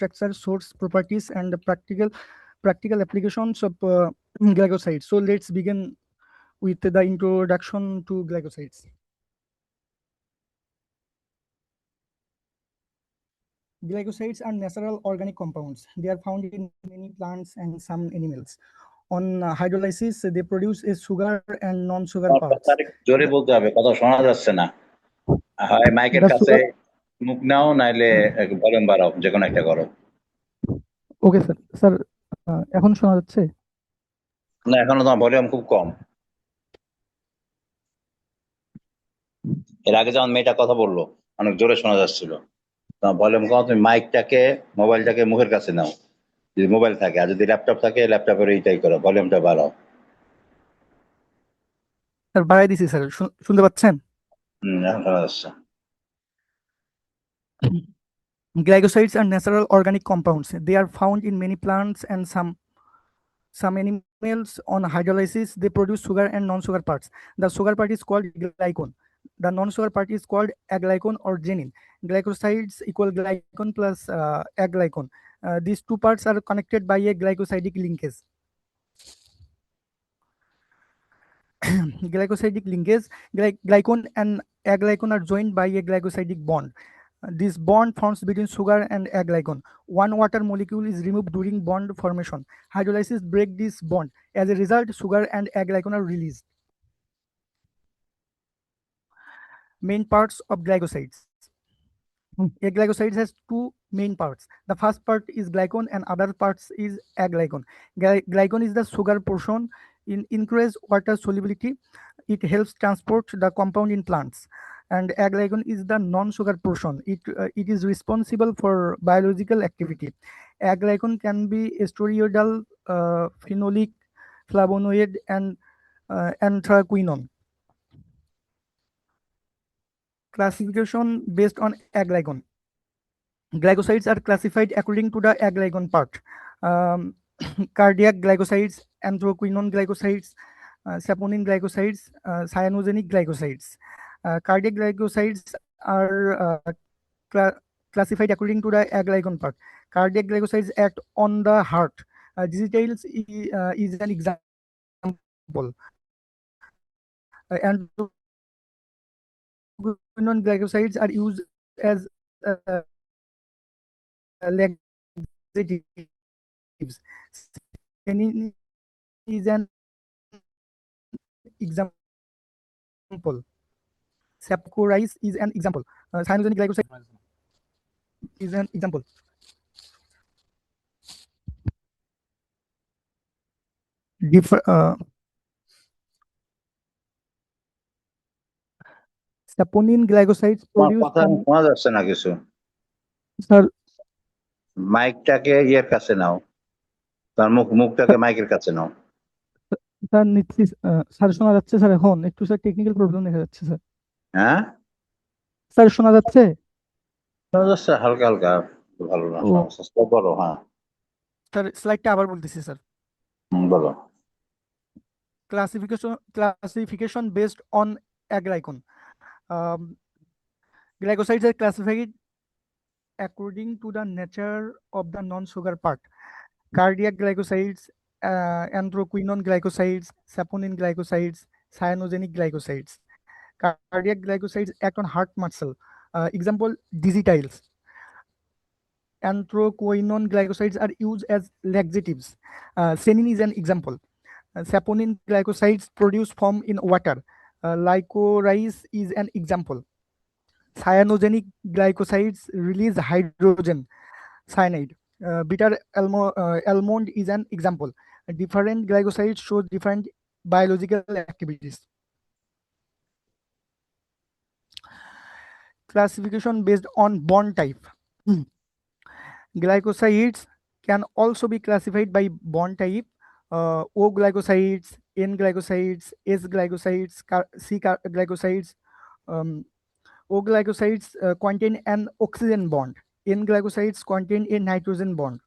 structure, source properties, and the practical applications of glycosides. So let's begin with the introduction to glycosides. Glycosides are natural organic compounds. They are found in many plants and some animals. On hydrolysis, they produce a sugar and non-sugar parts. জোরে বলতে হবে, কথা শোনা যাচ্ছে না। হয় মাইকের The কাছে sugar. মুখ নাও, নাইলে ভলিউম বাড়াও, যে কোনো একটা করো। Okay sir. স্যার এখন শোনা যাচ্ছে? না, এখনো তোমার ভলিউম খুব কম। এর আগে যেমন মেয়েটা কথা বললো অনেক জোরে শোনা যাচ্ছিল, তোমার ভলিউম কম। তুমি মোবাইলটাকে মুখের কাছে নাও, যদি মোবাইল থাকে, আর যদি ল্যাপটপ থাকে ল্যাপটপের এইটাই করো, ভলিউমটা বাড়াও। স্যার বাড়াই দিছি স্যার, শুনতে পাচ্ছেন? এখন শোনা যাচ্ছে। Glycosides are natural organic compounds. They are found in many plants and some animals. On hydrolysis, they produce sugar and non-sugar parts. The sugar part is called glycone. The non-sugar part is called aglycone or genin. Glycosides equal glycone plus aglycone. These two parts are connected by a glycosidic linkage. Glycosidic linkage, glycone and aglycone are joined by a glycosidic bond. This bond forms between sugar and aglycone. One water molecule is removed during bond formation. Hydrolysis breaks this bond. As a result, sugar and aglycone are released. Main parts of glycosides. A glycoside has two main parts. The first part is glycone and other parts is aglycone. Glycone is the sugar portion. In increased water solubility, it helps transport the compound in plants. And aglycone is the non-sugar portion. It is responsible for biological activity. Aglycone can be steroidal, phenolic, flavonoid, and anthraquinone. Classification based on aglycone. Glycosides are classified according to the aglycone part. Cardiac glycosides, anthraquinone glycosides, saponin glycosides, cyanogenic glycosides. Cardiac glycosides are classified according to the aglycone part. Cardiac glycosides act on the heart. Digitalis is an example. Anthraquinone glycosides are used as laxatives. Senin is an example. Sapcorice is an example. Cyanogenic glycoside is an example. Saponin glycosides produce শোনা যাচ্ছে না কিছু। Sir মাইকটাকে ইয়ের কাছে নাও, তার মুখটাকে মাইকের কাছে নাও। স্যার নিচ্ছি স্যার। শোনা যাচ্ছে স্যার? এখন একটু স্যার টেকনিক্যাল প্রবলেম দেখা যাচ্ছে স্যার। হ্যাঁ স্যার শোনা যাচ্ছে? শোনা যাচ্ছে হালকা হালকা, ভালো না সমস্যা। বলো। হ্যাঁ স্যার স্লাইডটা আবার বলতেছি স্যার। বলো। Classification based on aglycone. Glycosides are classified according to the nature of the non-sugar part. Cardiac glycosides, anthraquinone glycosides, saponin glycosides, cyanogenic glycosides. Cardiac glycosides act on heart muscle. Example, digitiles. Anthraquinone glycosides are used as laxatives. Senin is an example. Saponin glycosides produce foam in water. Licorice is an example. Cyanogenic glycosides release hydrogen cyanide. Bitter almond is an example. Different glycosides show different biological activities. Classification based on bond type. Glycosides can also be classified by bond type. O glycosides, N glycosides, S glycosides, C glycosides. O glycosides contain an oxygen bond. N glycosides contain a nitrogen bond.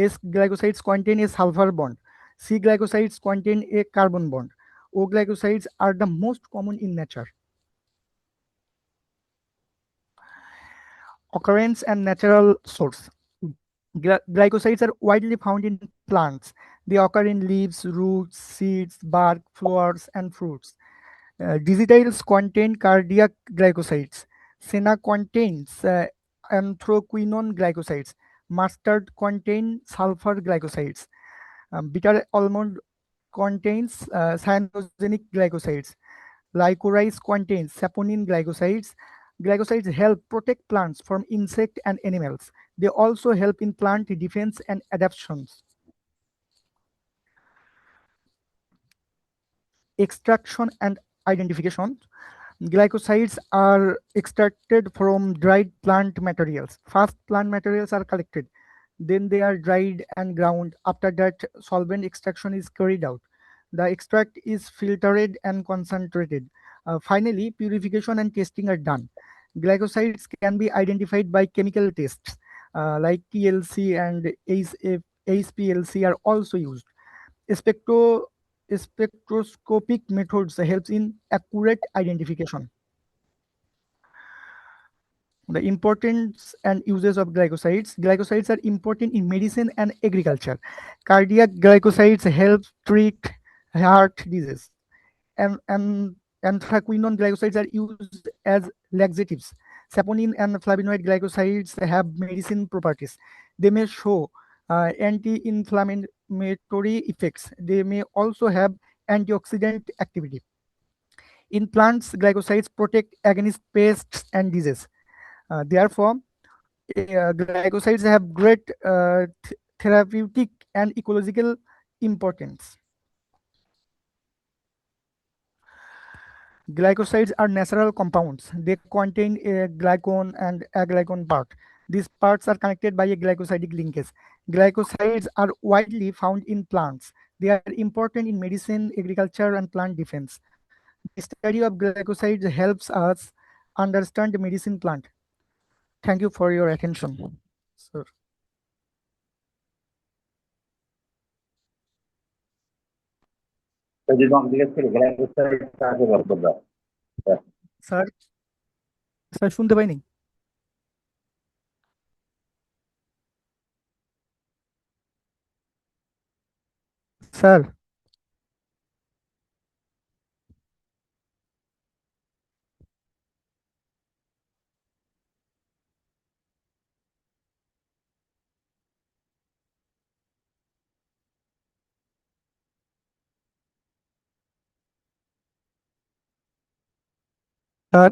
S glycosides contain a sulfur bond. C glycosides contain a carbon bond. O glycosides are the most common in nature. Occurrence and natural source. Glycosides are widely found in plants. They occur in leaves, roots, seeds, bark, flowers, and fruits. Digitiles contain cardiac glycosides. Senna contains anthraquinone glycosides. Mustard contain sulfur glycosides. Bitter almond contains cyanogenic glycosides. Licorice contains saponin glycosides. Glycosides help protect plants from insect and animals. They also help in plant defense and adaptations. Extraction and identification. Glycosides are extracted from dried plant materials. First, plant materials are collected. Then they are dried and ground. After that, solvent extraction is carried out. The extract is filtered and concentrated. Finally, purification and testing are done. Glycosides can be identified by chemical tests like TLC and HPLC are also used. Spectro Spectroscopic methods helps in accurate identification. The importance and uses of glycosides. Glycosides are important in medicine and agriculture. Cardiac glycosides help treat heart disease. And anthraquinone glycosides are used as laxatives. Saponin and flavonoid glycosides have medicine properties. They may show anti-inflammatory effects. They may also have antioxidant activity. In plants, glycosides protect against pests and disease. Therefore, glycosides have great therapeutic and ecological importance. Glycosides are natural compounds. They contain a glycone and aglycone part. These parts are connected by a glycosidic linkage. Glycosides are widely found in plants. They are important in medicine, agriculture, and plant defense. The study of glycosides helps us understand the medicine plant. Thank you for your attention, sir. যদি তোমাকে জিজ্ঞেস করি glycoside কাকে বলবো? Sir sir শুনতে পাইনি sir. Sir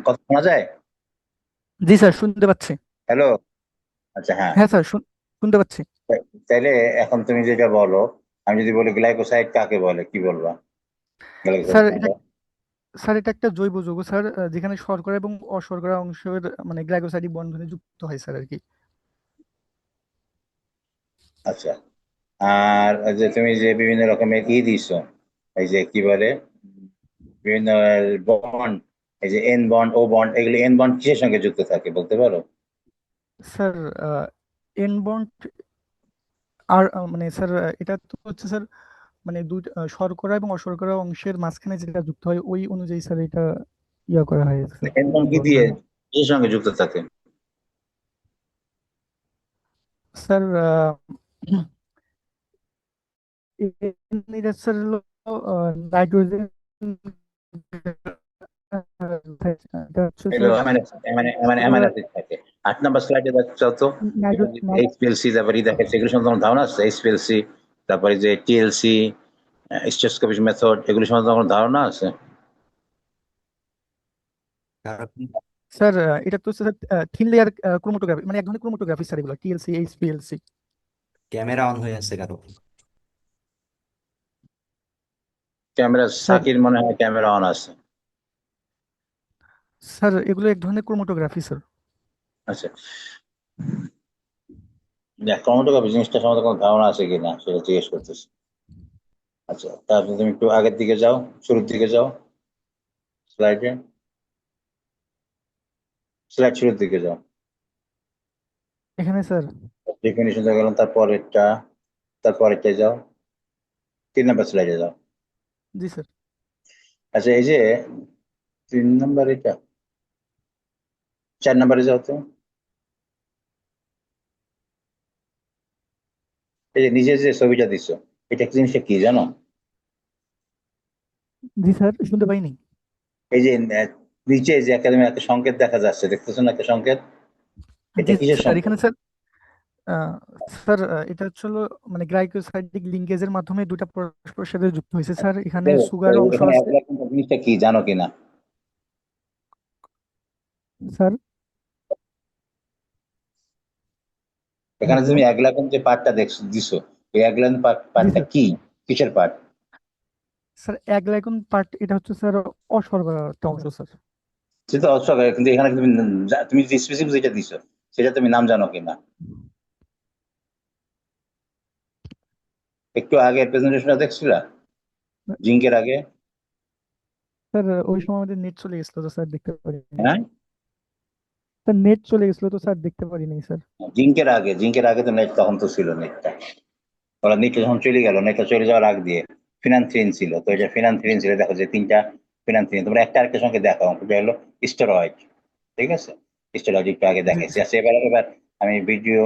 কথা শোনা যায়? জি স্যার শুনতে পাচ্ছি। হ্যালো। আচ্ছা, হ্যাঁ। হ্যাঁ স্যার শুনতে পাচ্ছি। তাইলে এখন তুমি যেটা বলো, আমি যদি বলি গ্লাইকোসাইড কাকে বলে, কি বলবা? স্যার এটা একটা জৈব যৌগ স্যার, যেখানে শর্করা এবং অশর্করা অংশের মানে গ্লাইকোসাইডিক বন্ধনে যুক্ত হয় স্যার আর কি। আচ্ছা। আর যে তুমি যে বিভিন্ন রকমের দিছো, এই যে কি বলে বিভিন্ন বন্ড, এই যে এন বন্ড, ও বন্ড, এগুলি এন বন্ড কিসের সঙ্গে যুক্ত থাকে বলতে পারো? স্যার এন বন্ড আর মানে স্যার এটা তো হচ্ছে স্যার মানে শর্করা এবং অশর্করা অংশের মাঝখানে যেটা যুক্ত হয় ওই অনুযায়ী স্যার এটা ইয়া করা হয় স্যার, এন বন্ড কি বন্ধ দিয়ে করা হয়। কিসের সঙ্গে যুক্ত থাকে? স্যার এটা স্যার হলো নাইট্রোজেন, এটা হচ্ছে এগুলো স্যার অ্যামাইনো অ্যাসিড থাকে। ৮ নাম্বার স্লাইডে যাও তো। এইচপিএলসি, তারপরে দেখাচ্ছে, এগুলো সম্বন্ধে তোমার ধারণা আছে? এইচপিএলসি, তারপরে যে টিএলসি, স্টেথোস্কোপিক মেথড, এগুলো সম্বন্ধে তোমার ধারণা আছে? স্যার এটা তো স্যার থিন লেয়ার ক্রোমাটোগ্রাফি, মানে এক ধরনের ক্রোমাটোগ্রাফি স্যার, এগুলো টিএলসি এইচপিএলসি। ক্যামেরা অন হয়ে আছে কারো? ক্যামেরা স্যার সাকির মনে হয় ক্যামেরা অন আছে। স্যার এগুলো এক ধরনের ক্রোমাটোগ্রাফি স্যার। আচ্ছা, ক্রোমাটোগ্রাফি জিনিসটা সম্বন্ধে কোনো ধারণা আছে কিনা সেটা জিজ্ঞেস করতেছি। আচ্ছা, তারপরে তুমি একটু আগের দিকে যাও, শুরুর দিকে যাও, স্লাইডে শুরুর দিকে যাও। এখানে স্যার ডেফিনিশন গেলাম, তারপরেরটায় যাও, 3 নাম্বার স্লাইডে যাও। জি স্যার। আচ্ছা, এই যে 3 নম্বর, এটা 4 নম্বরে যাও তো। এই যে নিজে যে ছবিটা দিছো, এটা কি জিনিসটা কি জানো? জি স্যার, শুনতে পাইনি। এই যে নিচে যে একটা সংকেত দেখা যাচ্ছে, দেখতেছো না একটা সংকেত? এটা জি কিসের স্যার, সংকেত? এখানে স্যার আহ, স্যার এটা হচ্ছে হলো মানে গ্লাইকোসাইডিক লিঙ্কেজের মাধ্যমে দুটা পরস্পরের সাথে যুক্ত হয়েছে স্যার। এখানে সুগার অংশ এখানে আছে। একলা জিনিসটা কি জানো কিনা? স্যার, এখানে হ্যালো। তুমি একলাগন যে পার্টটা দিছো, এই একলাগন জি পার্টটা স্যার। কি, কিসের পার্ট? স্যার অ্যাগ্লাইকন পার্ট এটা হচ্ছে স্যার অশর্করা একটা অংশ স্যার। সেটা অস্বাভাবিক, কিন্তু এখানে তুমি তুমি যে স্পেসিফিক যেটা দিছো, সেটা তুমি নাম জানো কিনা? একটু আগে প্রেজেন্টেশনটা দেখছিলা, জিঙ্কের আগে? স্যার ওই সময় আমাদের নেট চলে গেছিল তো স্যার দেখতে পারিনি। হ্যাঁ, স্যার নেট চলে গেছিল তো স্যার দেখতে পারিনি স্যার। জিঙ্কের আগে তো নেট, তখন তো ছিল নেটটা। ওরা নেটটা যখন চলে গেল, নেটটা চলে যাওয়ার আগ দিয়ে ফিনান্থ্রিন ছিল, তো এটা ফিনান্থ্রিন ছিল, দেখো যে 3টা ফিনান্থ্রিন, তোমরা একটা আরেকটার সঙ্গে দেখো, এটা হলো স্টেরয়েড। ঠিক আছে, স্টেরয়েড একটু আগে জি দেখাইছি। স্যার। আচ্ছা, এবার এবার আমি ভিডিও